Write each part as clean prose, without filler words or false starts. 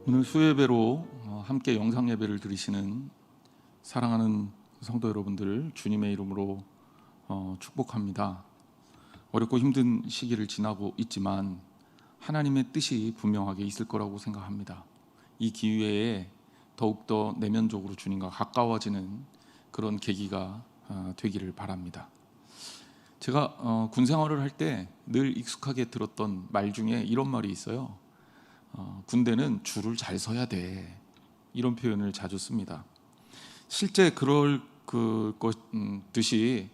오늘 수요예배로 함께 영상 예배를 드리시는 사랑하는 성도 여러분들 주님의 이름으로 축복합니다. 어렵고 힘든 시기를 지나고 있지만 하나님의 뜻이 분명하게 있을 거라고 생각합니다. 이 기회에 더욱더 내면적으로 주님과 가까워지는 그런 계기가 되기를 바랍니다. 제가 군 생활을 할 때 늘 익숙하게 들었던 말 중에 이런 말이 있어요. 군대는 줄을 잘 서야 돼, 이런 표현을 자주 씁니다. 실제 그럴 듯이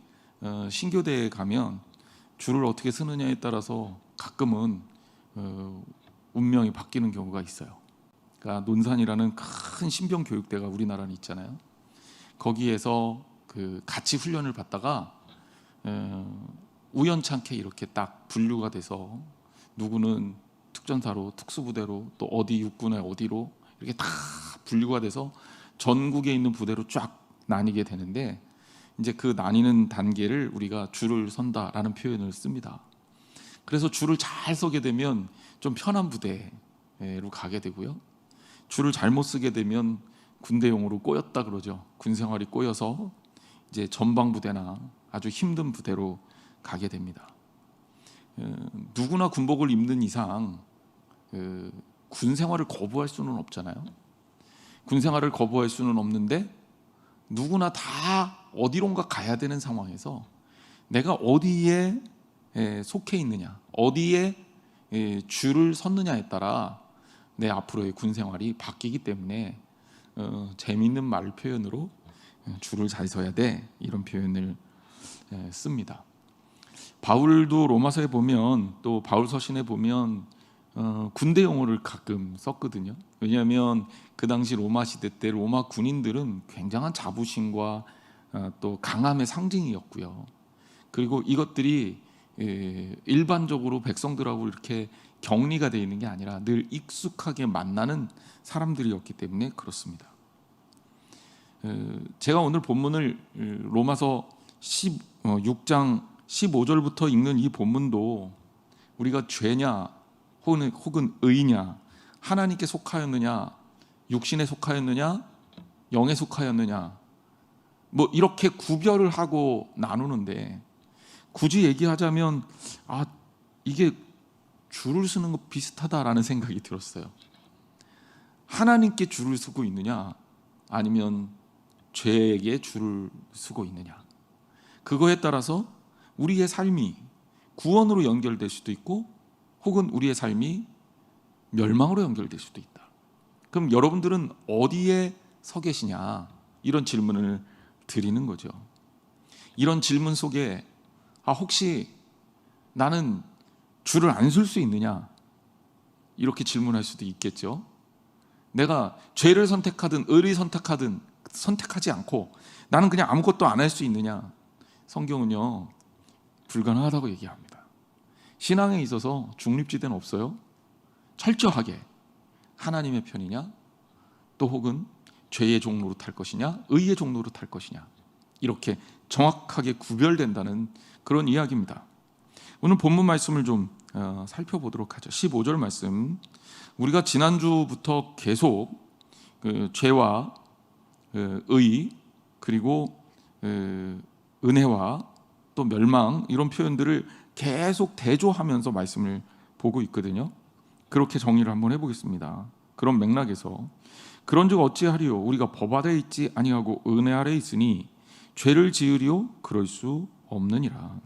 신교대에 가면 줄을 어떻게 서느냐에 따라서 가끔은 운명이 바뀌는 경우가 있어요. 그러니까 논산이라는 큰 신병 교육대가 우리나라는 있잖아요. 거기에서 같이 훈련을 받다가 우연찮게 이렇게 딱 분류가 돼서 누구는 특전사로, 특수부대로, 또 어디 육군의 어디로 이렇게 다 분류가 돼서 전국에 있는 부대로 쫙 나뉘게 되는데, 이제 그 나뉘는 단계를 우리가 줄을 선다라는 표현을 씁니다. 그래서 줄을 잘 서게 되면 좀 편한 부대로 가게 되고요. 줄을 잘못 쓰게 되면 군대용으로 꼬였다 그러죠. 군 생활이 꼬여서 이제 전방부대나 아주 힘든 부대로 가게 됩니다. 누구나 군복을 입는 이상 군 생활을 거부할 수는 없잖아요. 군 생활을 거부할 수는 없는데 누구나 다 어디론가 가야 되는 상황에서 내가 어디에 속해 있느냐, 어디에 줄을 섰느냐에 따라 내 앞으로의 군 생활이 바뀌기 때문에 재미있는 말 표현으로 줄을 잘 서야 돼, 이런 표현을 씁니다. 바울도 로마서에 보면, 또 바울 서신에 보면 군대 용어를 가끔 썼거든요. 왜냐하면 그 당시 로마 시대 때 로마 군인들은 굉장한 자부심과 또 강함의 상징이었고요. 그리고 이것들이 일반적으로 백성들하고 이렇게 격리가 되어 있는 게 아니라 늘 익숙하게 만나는 사람들이었기 때문에 그렇습니다. 제가 오늘 본문을 로마서 6장 15절부터 읽는 이 본문도 우리가 죄냐 혹은 의냐, 하나님께 속하였느냐, 육신에 속하였느냐, 영에 속하였느냐, 뭐 이렇게 구별을 하고 나누는데, 굳이 얘기하자면 이게 줄을 서는 거 비슷하다라는 생각이 들었어요. 하나님께 줄을 서고 있느냐, 아니면 죄에게 줄을 서고 있느냐, 그거에 따라서 우리의 삶이 구원으로 연결될 수도 있고 혹은 우리의 삶이 멸망으로 연결될 수도 있다. 그럼 여러분들은 어디에 서 계시냐, 이런 질문을 드리는 거죠. 이런 질문 속에 혹시 나는 줄을 안 설 수 있느냐, 이렇게 질문할 수도 있겠죠. 내가 죄를 선택하든 의를 선택하든 선택하지 않고 나는 그냥 아무것도 안 할 수 있느냐. 성경은요, 불가능하다고 얘기합니다. 신앙에 있어서 중립지대는 없어요. 철저하게 하나님의 편이냐, 또 혹은 죄의 종로로 탈 것이냐, 의의 종로로 탈 것이냐, 이렇게 정확하게 구별된다는 그런 이야기입니다. 오늘 본문 말씀을 좀 살펴보도록 하죠. 15절 말씀, 우리가 지난주부터 계속 죄와 의, 그리고 은혜와 또 멸망, 이런 표현들을 계속 대조하면서 말씀을 보고 있거든요. 그렇게 정리를 한번 해보겠습니다. 그런 맥락에서 그런즉 어찌하리요, 우리가 법 아래 있지 아니하고 은혜 아래 있으니 죄를 지으리요, 그럴 수 없느니라.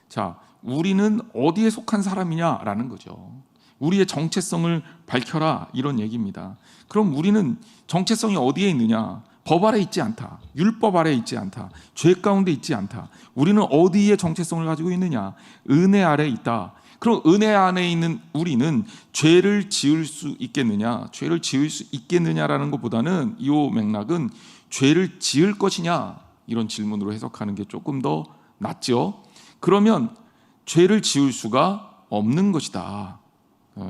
자, 우리는 어디에 속한 사람이냐라는 거죠. 우리의 정체성을 밝혀라, 이런 얘기입니다. 그럼 우리는 정체성이 어디에 있느냐? 법 아래 있지 않다, 율법 아래 있지 않다, 죄 가운데 있지 않다. 우리는 어디에 정체성을 가지고 있느냐? 은혜 아래 있다. 그럼 은혜 안에 있는 우리는 죄를 지을 수 있겠느냐? 죄를 지을 수 있겠느냐라는 것보다는 이 맥락은 죄를 지을 것이냐, 이런 질문으로 해석하는 게 조금 더 낫죠. 그러면 죄를 지을 수가 없는 것이다.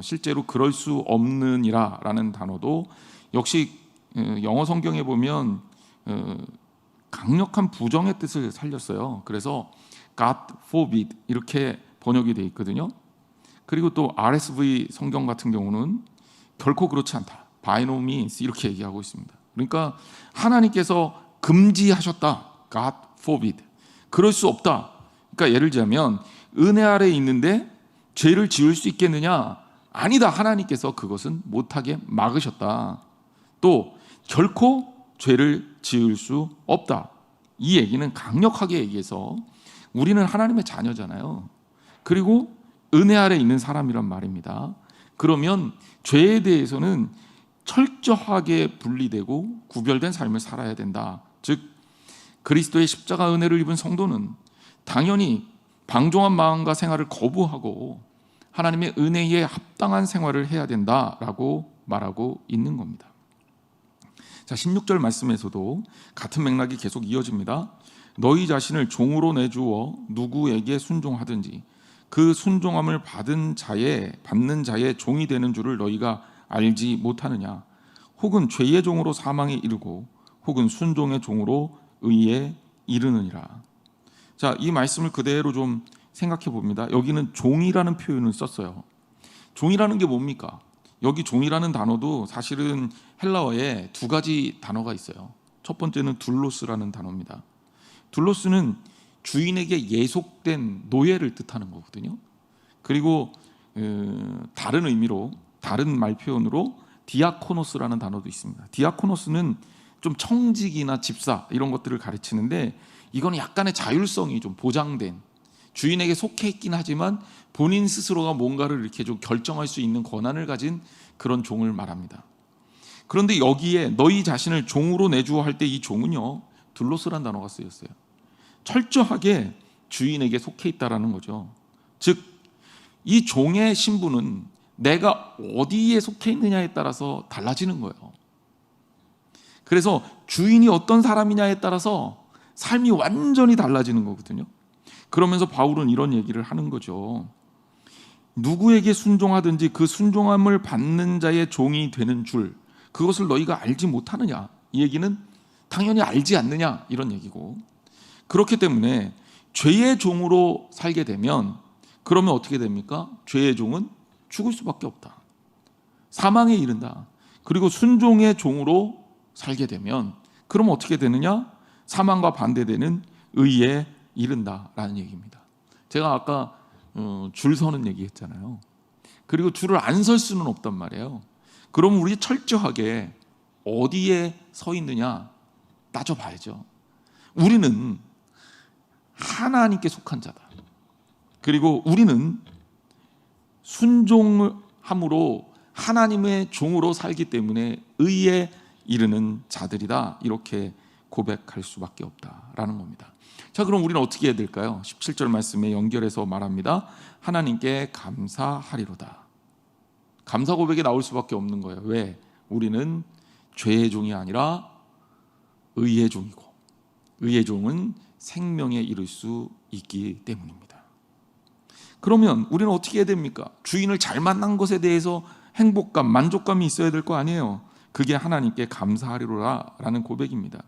실제로 그럴 수 없느니라 라는 단어도 역시 영어 성경에 보면 강력한 부정의 뜻을 살렸어요. 그래서 God forbid 이렇게 번역이 되어 있거든요. 그리고 또 RSV 성경 같은 경우는 결코 그렇지 않다. By no means 이렇게 얘기하고 있습니다. 그러니까 하나님께서 금지하셨다. God forbid. 그럴 수 없다. 그러니까 예를 들자면 은혜 아래에 있는데 죄를 지을 수 있겠느냐? 아니다. 하나님께서 그것은 못하게 막으셨다. 또 결코 죄를 지을 수 없다. 이 얘기는 강력하게 얘기해서 우리는 하나님의 자녀잖아요. 그리고 은혜 아래 있는 사람이란 말입니다. 그러면 죄에 대해서는 철저하게 분리되고 구별된 삶을 살아야 된다. 즉 그리스도의 십자가 은혜를 입은 성도는 당연히 방종한 마음과 생활을 거부하고 하나님의 은혜에 합당한 생활을 해야 된다라고 말하고 있는 겁니다. 자, 16절 말씀에서도 같은 맥락이 계속 이어집니다. 너희 자신을 종으로 내주어 누구에게 순종하든지 그 순종함을 받는 자의 종이 되는 줄을 너희가 알지 못하느냐? 혹은 죄의 종으로 사망에 이르고 혹은 순종의 종으로 의에 이르느니라. 자, 이 말씀을 그대로 좀 생각해 봅니다. 여기는 종이라는 표현을 썼어요. 종이라는 게 뭡니까? 여기 종이라는 단어도 사실은 헬라어에 두 가지 단어가 있어요. 첫 번째는 둘로스라는 단어입니다. 둘로스는 주인에게 예속된 노예를 뜻하는 거거든요. 그리고 다른 의미로, 다른 말 표현으로 디아코노스라는 단어도 있습니다. 디아코노스는 좀 청직이나 집사 이런 것들을 가르치는데 이건 약간의 자율성이 좀 보장된, 주인에게 속해 있긴 하지만 본인 스스로가 뭔가를 이렇게 좀 결정할 수 있는 권한을 가진 그런 종을 말합니다. 그런데 여기에 너희 자신을 종으로 내주어 할 때 이 종은요, 둘로스란 단어가 쓰였어요. 철저하게 주인에게 속해 있다라는 거죠. 즉, 이 종의 신분은 내가 어디에 속해 있느냐에 따라서 달라지는 거예요. 그래서 주인이 어떤 사람이냐에 따라서 삶이 완전히 달라지는 거거든요. 그러면서 바울은 이런 얘기를 하는 거죠. 누구에게 순종하든지 그 순종함을 받는 자의 종이 되는 줄, 그것을 너희가 알지 못하느냐? 이 얘기는 당연히 알지 않느냐? 이런 얘기고, 그렇기 때문에 죄의 종으로 살게 되면 그러면 어떻게 됩니까? 죄의 종은 죽을 수밖에 없다. 사망에 이른다. 그리고 순종의 종으로 살게 되면 그러면 어떻게 되느냐? 사망과 반대되는 의에 이른다라는 얘기입니다. 제가 아까 줄 서는 얘기했잖아요. 그리고 줄을 안 설 수는 없단 말이에요. 그럼 우리 철저하게 어디에 서 있느냐 따져봐야죠. 우리는 하나님께 속한 자다. 그리고 우리는 순종함으로 하나님의 종으로 살기 때문에 의에 이르는 자들이다. 이렇게 고백할 수밖에 없다라는 겁니다. 자, 그럼 우리는 어떻게 해야 될까요? 17절 말씀에 연결해서 말합니다. 하나님께 감사하리로다. 감사 고백이 나올 수밖에 없는 거예요. 왜? 우리는 죄의 종이 아니라 의의 종이고, 의의 종은 생명에 이를 수 있기 때문입니다. 그러면 우리는 어떻게 해야 됩니까? 주인을 잘 만난 것에 대해서 행복감, 만족감이 있어야 될 거 아니에요. 그게 하나님께 감사하리로라라는 고백입니다.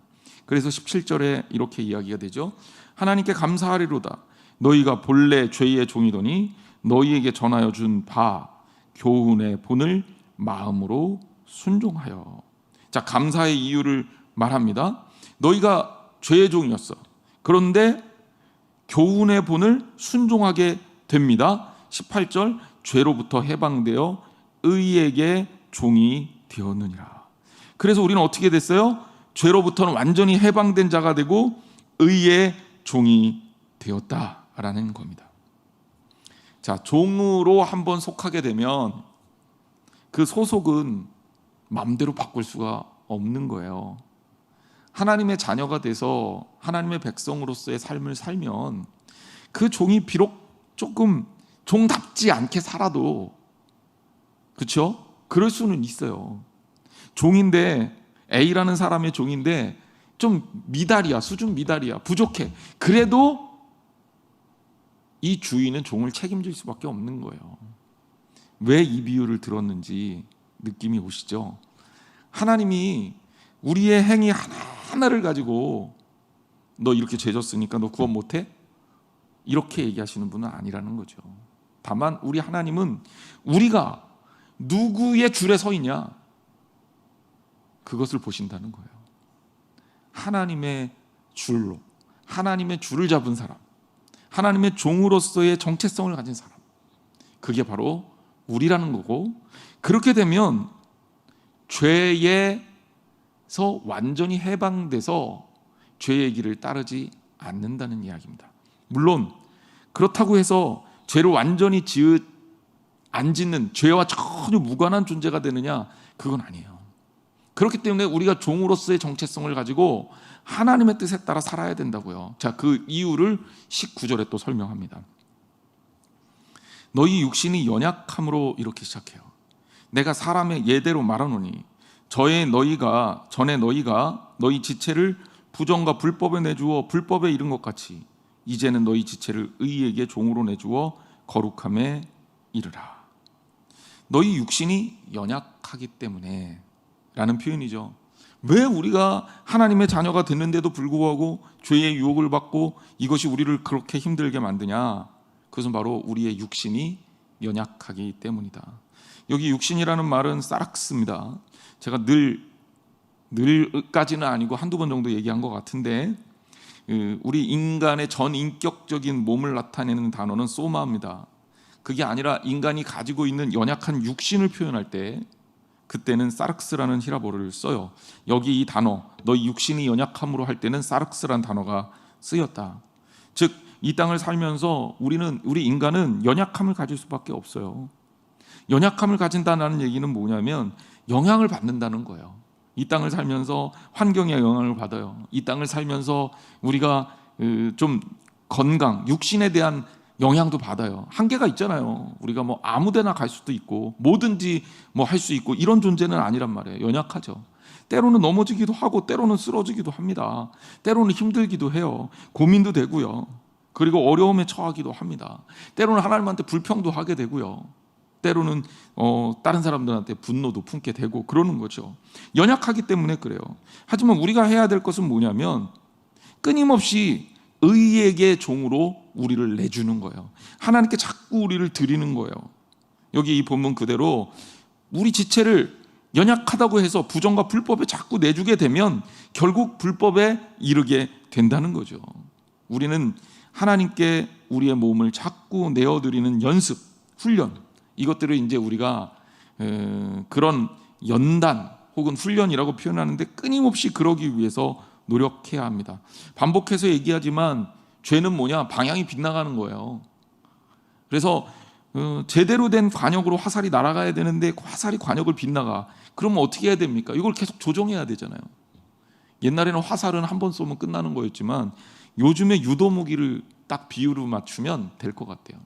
그래서 17절에 이렇게 이야기가 되죠. 하나님께 감사하리로다. 너희가 본래 죄의 종이더니 너희에게 전하여 준 바 교훈의 본을 마음으로 순종하여. 자, 감사의 이유를 말합니다. 너희가 죄의 종이었어. 그런데 교훈의 본을 순종하게 됩니다. 18절 죄로부터 해방되어 의에게 종이 되었느니라. 그래서 우리는 어떻게 됐어요? 죄로부터는 완전히 해방된 자가 되고 의의 종이 되었다라는 겁니다. 자, 종으로 한번 속하게 되면 그 소속은 마음대로 바꿀 수가 없는 거예요. 하나님의 자녀가 돼서 하나님의 백성으로서의 삶을 살면 그 종이 비록 조금 종답지 않게 살아도, 그렇죠? 그럴 수는 있어요. 종인데, A라는 사람의 종인데 좀 미달이야, 수준 미달이야, 부족해. 그래도 이 주인은 종을 책임질 수밖에 없는 거예요. 왜 이 비유를 들었는지 느낌이 오시죠? 하나님이 우리의 행위 하나하나를 가지고 너 이렇게 죄 졌으니까 너 구원 못해? 이렇게 얘기하시는 분은 아니라는 거죠. 다만 우리 하나님은 우리가 누구의 줄에 서 있냐? 그것을 보신다는 거예요. 하나님의 줄로, 하나님의 줄을 잡은 사람, 하나님의 종으로서의 정체성을 가진 사람, 그게 바로 우리라는 거고, 그렇게 되면 죄에서 완전히 해방돼서 죄의 길을 따르지 않는다는 이야기입니다. 물론 그렇다고 해서 죄를 완전히 안 짓는, 죄와 전혀 무관한 존재가 되느냐? 그건 아니에요. 그렇기 때문에 우리가 종으로서의 정체성을 가지고 하나님의 뜻에 따라 살아야 된다고요. 자, 그 이유를 19절에 또 설명합니다. 너희 육신이 연약함으로, 이렇게 시작해요. 내가 사람의 예대로 말하노니 전에 너희가 너희 지체를 부정과 불법에 내주어 불법에 이른 것 같이 이제는 너희 지체를 의에게 종으로 내주어 거룩함에 이르라. 너희 육신이 연약하기 때문에 라는 표현이죠. 왜 우리가 하나님의 자녀가 됐는데도 불구하고 죄의 유혹을 받고 이것이 우리를 그렇게 힘들게 만드냐? 그것은 바로 우리의 육신이 연약하기 때문이다. 여기 육신이라는 말은 사락스입니다. 제가 늘까지는 아니고 한두 번 정도 얘기한 것 같은데, 우리 인간의 전 인격적인 몸을 나타내는 단어는 소마입니다. 그게 아니라 인간이 가지고 있는 연약한 육신을 표현할 때 그때는 사락스라는 히라보를 써요. 여기 이 단어, 너희 육신이 연약함으로 할 때는 사락스라는 단어가 쓰였다. 즉, 이 땅을 살면서 우리 인간은 연약함을 가질 수밖에 없어요. 연약함을 가진다는 얘기는 뭐냐면 영향을 받는다는 거예요. 이 땅을 살면서 환경에 영향을 받아요. 이 땅을 살면서 우리가 좀 건강, 육신에 대한 영향도 받아요. 한계가 있잖아요. 우리가 뭐 아무데나 갈 수도 있고 뭐든지 뭐 할 수 있고 이런 존재는 아니란 말이에요. 연약하죠. 때로는 넘어지기도 하고 때로는 쓰러지기도 합니다. 때로는 힘들기도 해요. 고민도 되고요. 그리고 어려움에 처하기도 합니다. 때로는 하나님한테 불평도 하게 되고요. 때로는 다른 사람들한테 분노도 품게 되고 그러는 거죠. 연약하기 때문에 그래요. 하지만 우리가 해야 될 것은 뭐냐면 끊임없이 의에게 종으로 우리를 내주는 거예요. 하나님께 자꾸 우리를 드리는 거예요. 여기 이 본문 그대로 우리 지체를 연약하다고 해서 부정과 불법에 자꾸 내주게 되면 결국 불법에 이르게 된다는 거죠. 우리는 하나님께 우리의 몸을 자꾸 내어드리는 연습, 훈련, 이것들을 이제 우리가 그런 연단 혹은 훈련이라고 표현하는데 끊임없이 그러기 위해서 노력해야 합니다. 반복해서 얘기하지만 죄는 뭐냐? 방향이 빗나가는 거예요. 그래서 제대로 된 관역으로 화살이 날아가야 되는데 화살이 관역을 빗나가. 그러면 어떻게 해야 됩니까? 이걸 계속 조정해야 되잖아요. 옛날에는 화살은 한 번 쏘면 끝나는 거였지만 요즘에 유도무기를 딱 비율로 맞추면 될 것 같아요.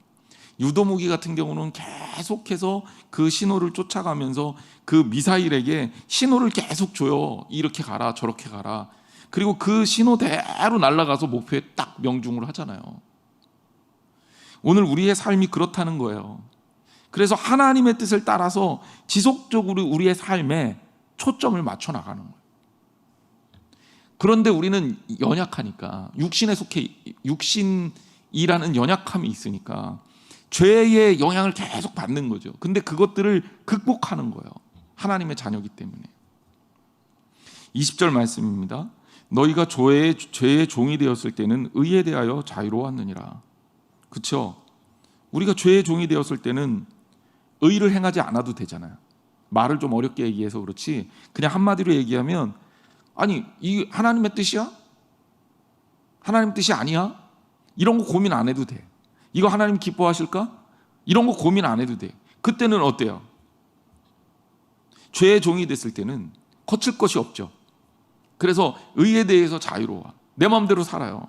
유도무기 같은 경우는 계속해서 그 신호를 쫓아가면서 그 미사일에게 신호를 계속 줘요. 이렇게 가라 저렇게 가라. 그리고 그 신호대로 날아가서 목표에 딱 명중을 하잖아요. 오늘 우리의 삶이 그렇다는 거예요. 그래서 하나님의 뜻을 따라서 지속적으로 우리의 삶에 초점을 맞춰 나가는 거예요. 그런데 우리는 연약하니까 육신이라는 연약함이 있으니까 죄의 영향을 계속 받는 거죠. 근데 그것들을 극복하는 거예요. 하나님의 자녀이기 때문에. 20절 말씀입니다. 너희가 죄의 종이 되었을 때는 의에 대하여 자유로웠느니라. 그렇죠? 우리가 죄의 종이 되었을 때는 의를 행하지 않아도 되잖아요. 말을 좀 어렵게 얘기해서 그렇지 그냥 한마디로 얘기하면 아니 이 하나님의 뜻이야? 하나님 뜻이 아니야? 이런 거 고민 안 해도 돼. 이거 하나님 기뻐하실까? 이런 거 고민 안 해도 돼. 그때는 어때요? 죄의 종이 됐을 때는 거칠 것이 없죠. 그래서 의에 대해서 자유로워. 내 마음대로 살아요.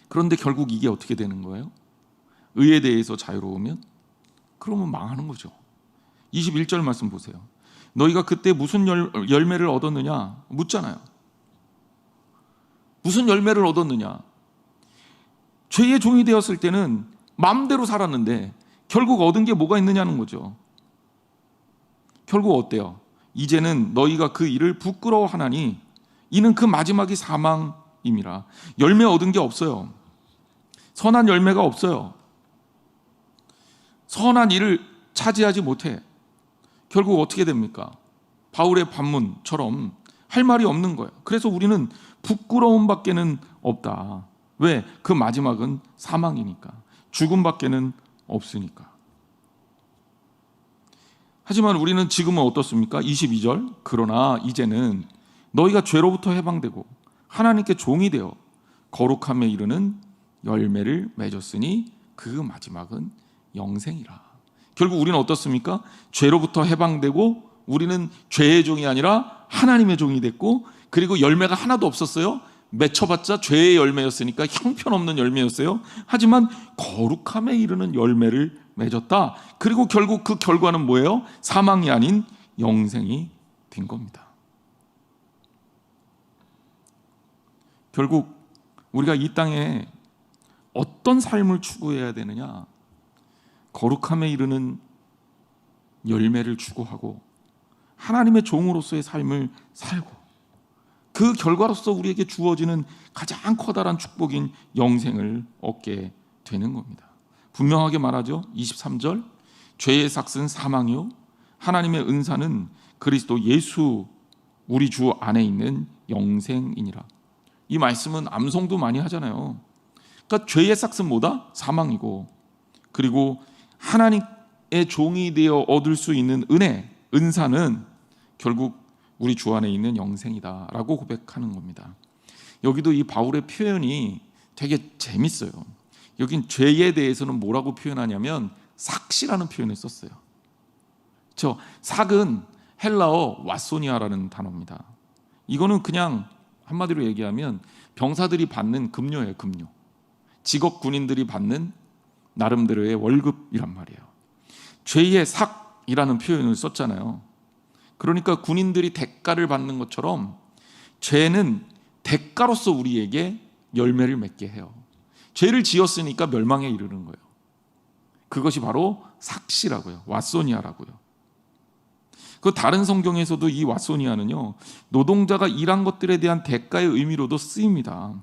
그런데 결국 이게 어떻게 되는 거예요? 의에 대해서 자유로우면? 그러면 망하는 거죠. 21절 말씀 보세요. 너희가 그때 무슨 열매를 얻었느냐? 묻잖아요. 무슨 열매를 얻었느냐? 죄의 종이 되었을 때는 마음대로 살았는데 결국 얻은 게 뭐가 있느냐는 거죠. 결국 어때요? 이제는 너희가 그 일을 부끄러워하나니 이는 그 마지막이 사망임이라. 열매 얻은 게 없어요. 선한 열매가 없어요. 선한 일을 차지하지 못해. 결국 어떻게 됩니까? 바울의 반문처럼 할 말이 없는 거예요. 그래서 우리는 부끄러움밖에는 없다. 왜? 그 마지막은 사망이니까. 죽음밖에는 없으니까. 하지만 우리는 지금은 어떻습니까? 22절. 그러나 이제는 너희가 죄로부터 해방되고 하나님께 종이 되어 거룩함에 이르는 열매를 맺었으니 그 마지막은 영생이라. 결국 우리는 어떻습니까? 죄로부터 해방되고 우리는 죄의 종이 아니라 하나님의 종이 됐고, 그리고 열매가 하나도 없었어요. 맺혀봤자 죄의 열매였으니까 형편없는 열매였어요. 하지만 거룩함에 이르는 열매를 맺었다. 그리고 결국 그 결과는 뭐예요? 사망이 아닌 영생이 된 겁니다. 결국 우리가 이 땅에 어떤 삶을 추구해야 되느냐? 거룩함에 이르는 열매를 추구하고 하나님의 종으로서의 삶을 살고, 그 결과로서 우리에게 주어지는 가장 커다란 축복인 영생을 얻게 되는 겁니다. 분명하게 말하죠. 23절. 죄의 삭은 사망이요 하나님의 은사는 그리스도 예수 우리 주 안에 있는 영생이니라. 이 말씀은 암송도 많이 하잖아요. 그러니까 죄의 삭은 뭐다? 사망이고, 그리고 하나님의 종이 되어 얻을 수 있는 은혜, 은사는 결국 우리 주 안에 있는 영생이다라고 고백하는 겁니다. 여기도 이 바울의 표현이 되게 재밌어요. 여긴 죄에 대해서는 뭐라고 표현하냐면 삭시라는 표현을 썼어요. 저 삭은 헬라어 와소니아라는 단어입니다. 이거는 그냥 한마디로 얘기하면 병사들이 받는 급료예요. 급료. 직업 군인들이 받는 나름대로의 월급이란 말이에요. 죄의 삭이라는 표현을 썼잖아요. 그러니까 군인들이 대가를 받는 것처럼 죄는 대가로서 우리에게 열매를 맺게 해요. 죄를 지었으니까 멸망에 이르는 거예요. 그것이 바로 삭시라고요. 왓소니아라고요. 그 다른 성경에서도 이 왓소니아는요, 노동자가 일한 것들에 대한 대가의 의미로도 쓰입니다.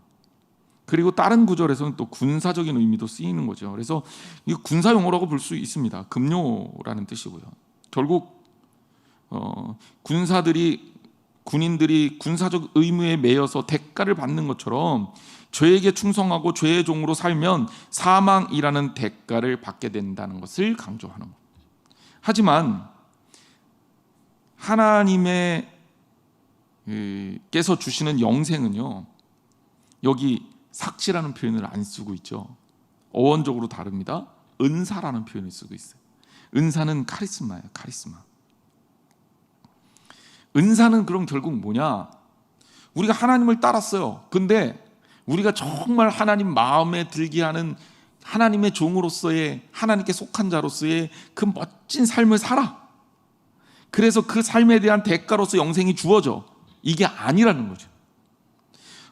그리고 다른 구절에서는 또 군사적인 의미도 쓰이는 거죠. 그래서 이 군사 용어라고 볼 수 있습니다. 급료라는 뜻이고요. 결국 군인들이 군사적 의무에 매여서 대가를 받는 것처럼 죄에게 충성하고 죄의 종으로 살면 사망이라는 대가를 받게 된다는 것을 강조하는 겁니다. 하지만 하나님의 께서 주시는 영생은요, 여기 삭시라는 표현을 안 쓰고 있죠. 어원적으로 다릅니다. 은사라는 표현을 쓰고 있어요. 은사는 카리스마예요. 카리스마. 은사는 그럼 결국 뭐냐? 우리가 하나님을 따랐어요. 근데 우리가 정말 하나님 마음에 들게 하는 하나님의 종으로서의, 하나님께 속한 자로서의 그 멋진 삶을 살아. 그래서 그 삶에 대한 대가로서 영생이 주어져. 이게 아니라는 거죠.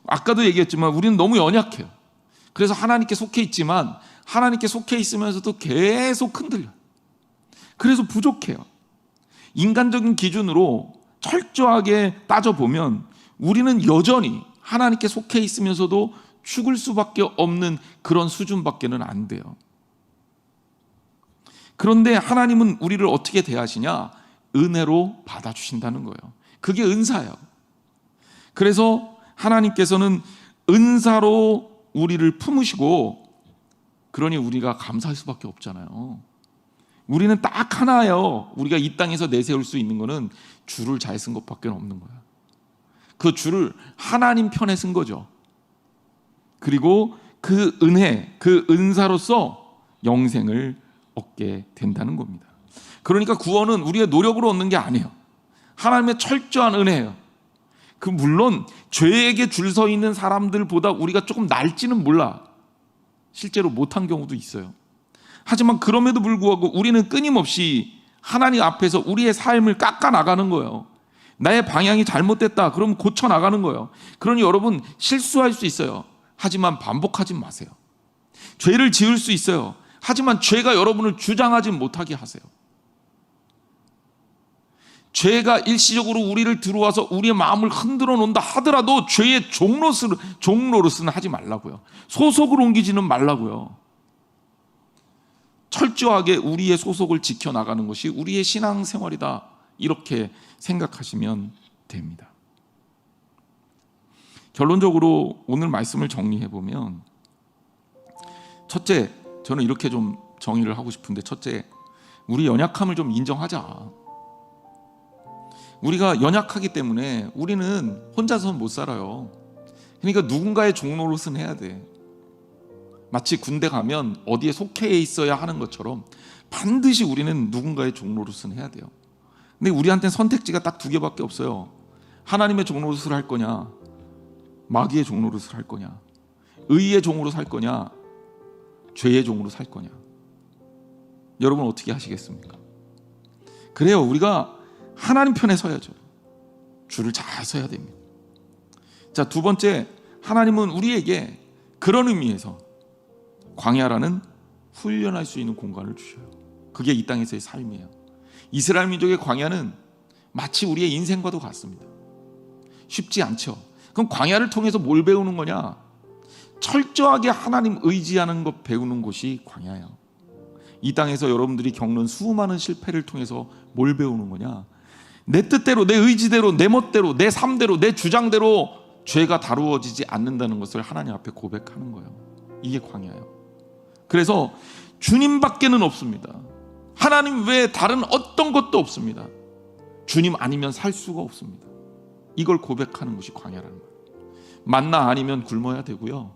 아까도 얘기했지만 우리는 너무 연약해요. 그래서 하나님께 속해 있지만 하나님께 속해 있으면서도 계속 흔들려요. 그래서 부족해요. 인간적인 기준으로 철저하게 따져보면 우리는 여전히 하나님께 속해 있으면서도 죽을 수밖에 없는 그런 수준밖에는 안 돼요. 그런데 하나님은 우리를 어떻게 대하시냐? 은혜로 받아주신다는 거예요. 그게 은사예요. 그래서 하나님께서는 은사로 우리를 품으시고, 그러니 우리가 감사할 수밖에 없잖아요. 우리는 딱 하나예요. 우리가 이 땅에서 내세울 수 있는 거는 줄을 잘 쓴 것밖에 없는 거야. 그 줄을 하나님 편에 쓴 거죠. 그리고 그 은혜, 그 은사로서 영생을 얻게 된다는 겁니다. 그러니까 구원은 우리의 노력으로 얻는 게 아니에요. 하나님의 철저한 은혜예요. 그 물론 죄에게 줄 서 있는 사람들보다 우리가 조금 날지는 몰라. 실제로 못한 경우도 있어요. 하지만 그럼에도 불구하고 우리는 끊임없이 하나님 앞에서 우리의 삶을 깎아 나가는 거예요. 나의 방향이 잘못됐다. 그럼 고쳐 나가는 거예요. 그러니 여러분, 실수할 수 있어요. 하지만 반복하지 마세요. 죄를 지을 수 있어요. 하지만 죄가 여러분을 주장하지 못하게 하세요. 죄가 일시적으로 우리를 들어와서 우리의 마음을 흔들어 놓는다 하더라도 죄의 종로로서는 하지 말라고요. 소속을 옮기지는 말라고요. 철저하게 우리의 소속을 지켜나가는 것이 우리의 신앙생활이다, 이렇게 생각하시면 됩니다. 결론적으로 오늘 말씀을 정리해보면, 첫째, 저는 이렇게 좀 정의를 하고 싶은데, 첫째, 우리 연약함을 좀 인정하자. 우리가 연약하기 때문에 우리는 혼자서는 못 살아요. 그러니까 누군가의 종노릇은 해야 돼. 마치 군대 가면 어디에 속해 있어야 하는 것처럼 반드시 우리는 누군가의 종노릇은 해야 돼요. 근데 우리한테는 선택지가 딱 두 개밖에 없어요. 하나님의 종노릇을 할 거냐, 마귀의 종노릇을 할 거냐, 의의 종으로 살 거냐, 죄의 종으로 살 거냐. 여러분 어떻게 하시겠습니까? 그래요, 우리가 하나님 편에 서야죠. 줄을 잘 서야 됩니다. 자, 두 번째, 하나님은 우리에게 그런 의미에서 광야라는 훈련할 수 있는 공간을 주셔요. 그게 이 땅에서의 삶이에요. 이스라엘 민족의 광야는 마치 우리의 인생과도 같습니다. 쉽지 않죠. 그럼 광야를 통해서 뭘 배우는 거냐? 철저하게 하나님 의지하는 것 배우는 곳이 광야예요. 이 땅에서 여러분들이 겪는 수많은 실패를 통해서 뭘 배우는 거냐? 내 뜻대로, 내 의지대로, 내 멋대로, 내 삶대로, 내 주장대로 죄가 다루어지지 않는다는 것을 하나님 앞에 고백하는 거예요. 이게 광야예요. 그래서 주님밖에는 없습니다. 하나님 외에 다른 어떤 것도 없습니다. 주님 아니면 살 수가 없습니다. 이걸 고백하는 것이 광야라는 거예요. 만나 아니면 굶어야 되고요.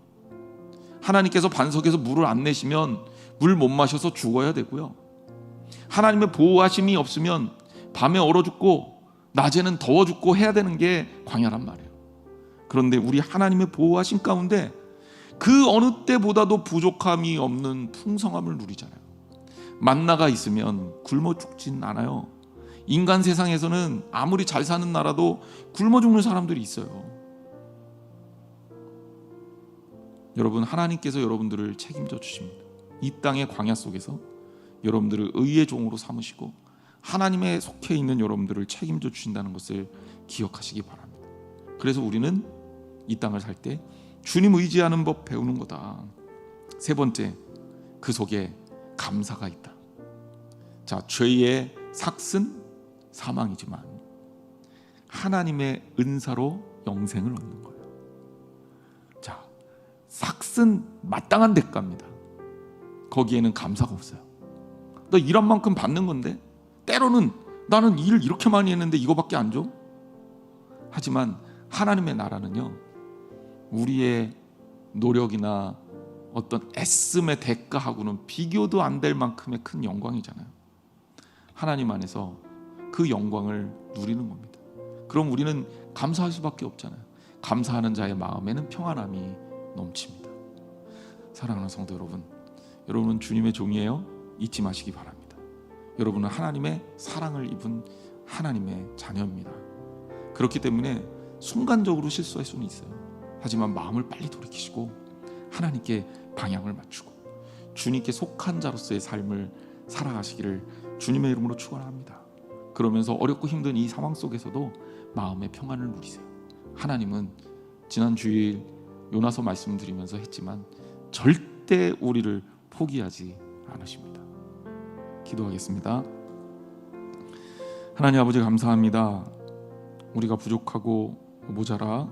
하나님께서 반석에서 물을 안 내시면 물 못 마셔서 죽어야 되고요. 하나님의 보호하심이 없으면 밤에 얼어 죽고 낮에는 더워 죽고 해야 되는 게 광야란 말이에요. 그런데 우리 하나님의 보호하심 가운데 그 어느 때보다도 부족함이 없는 풍성함을 누리잖아요. 만나가 있으면 굶어 죽진 않아요. 인간 세상에서는 아무리 잘 사는 나라도 굶어 죽는 사람들이 있어요. 여러분, 하나님께서 여러분들을 책임져 주십니다. 이 땅의 광야 속에서 여러분들을 의의 종으로 삼으시고 하나님의 속해 있는 여러분들을 책임져 주신다는 것을 기억하시기 바랍니다. 그래서 우리는 이 땅을 살 때 주님 의지하는 법 배우는 거다. 세 번째, 그 속에 감사가 있다. 자, 죄의 삭은 사망이지만 하나님의 은사로 영생을 얻는 거예요. 자, 삭은 마땅한 대가입니다. 거기에는 감사가 없어요. 너 일한 만큼 받는 건데, 때로는 나는 일을 이렇게 많이 했는데 이거밖에 안 줘? 하지만 하나님의 나라는요, 우리의 노력이나 어떤 애씀의 대가하고는 비교도 안 될 만큼의 큰 영광이잖아요. 하나님 안에서 그 영광을 누리는 겁니다. 그럼 우리는 감사할 수밖에 없잖아요. 감사하는 자의 마음에는 평안함이 넘칩니다. 사랑하는 성도 여러분, 여러분은 주님의 종이에요. 잊지 마시기 바랍니다. 여러분은 하나님의 사랑을 입은 하나님의 자녀입니다. 그렇기 때문에 순간적으로 실수할 수는 있어요. 하지만 마음을 빨리 돌이키시고 하나님께 방향을 맞추고 주님께 속한 자로서의 삶을 살아가시기를 주님의 이름으로 축원합니다. 그러면서 어렵고 힘든 이 상황 속에서도 마음의 평안을 누리세요. 하나님은 지난 주일 요나서 말씀드리면서 했지만 절대 우리를 포기하지 않으십니다. 기도하겠습니다. 하나님 아버지, 감사합니다. 우리가 부족하고 모자라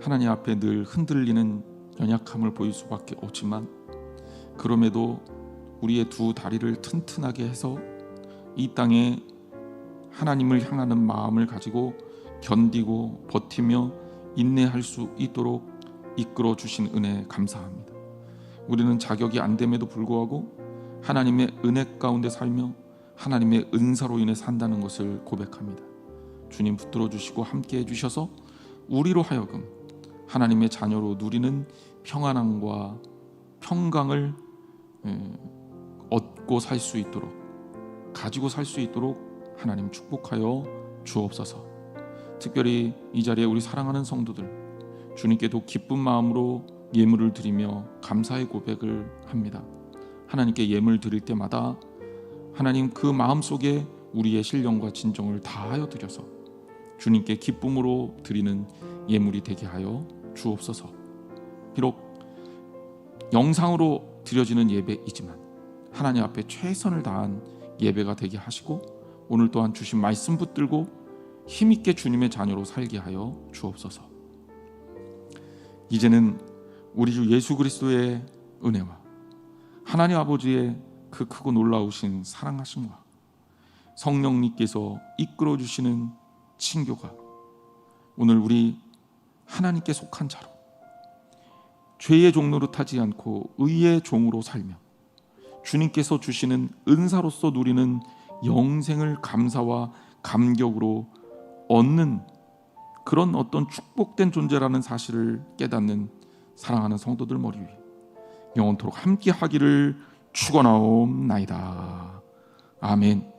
하나님 앞에 늘 흔들리는 연약함을 보일 수밖에 없지만, 그럼에도 우리의 두 다리를 튼튼하게 해서 이 땅에 하나님을 향하는 마음을 가지고 견디고 버티며 인내할 수 있도록 이끌어 주신 은혜 감사합니다. 우리는 자격이 안 됨에도 불구하고 하나님의 은혜 가운데 살며 하나님의 은사로 인해 산다는 것을 고백합니다. 주님 붙들어 주시고 함께 해주셔서 우리로 하여금 하나님의 자녀로 누리는 평안함과 평강을 얻고 살 수 있도록, 가지고 살 수 있도록 하나님 축복하여 주옵소서. 특별히 이 자리에 우리 사랑하는 성도들, 주님께도 기쁜 마음으로 예물을 드리며 감사의 고백을 합니다. 하나님께 예물 드릴 때마다 하나님 그 마음속에 우리의 신령과 진정을 다하여 드려서 주님께 기쁨으로 드리는 예물이 되게 하여 주옵소서. 비록 영상으로 드려지는 예배이지만 하나님 앞에 최선을 다한 예배가 되게 하시고 오늘 또한 주신 말씀 붙들고 힘있게 주님의 자녀로 살게 하여 주옵소서. 이제는 우리 주 예수 그리스도의 은혜와 하나님 아버지의 그 크고 놀라우신 사랑하심과 성령님께서 이끌어 주시는 친교가 오늘 우리 하나님께 속한 자로 죄의 종로로 타지 않고 의의 종으로 살며 주님께서 주시는 은사로서 누리는 영생을 감사와 감격으로 얻는 그런 어떤 축복된 존재라는 사실을 깨닫는 사랑하는 성도들 머리 위에 영원토록 함께 하기를 축원하옵나이다. 아멘.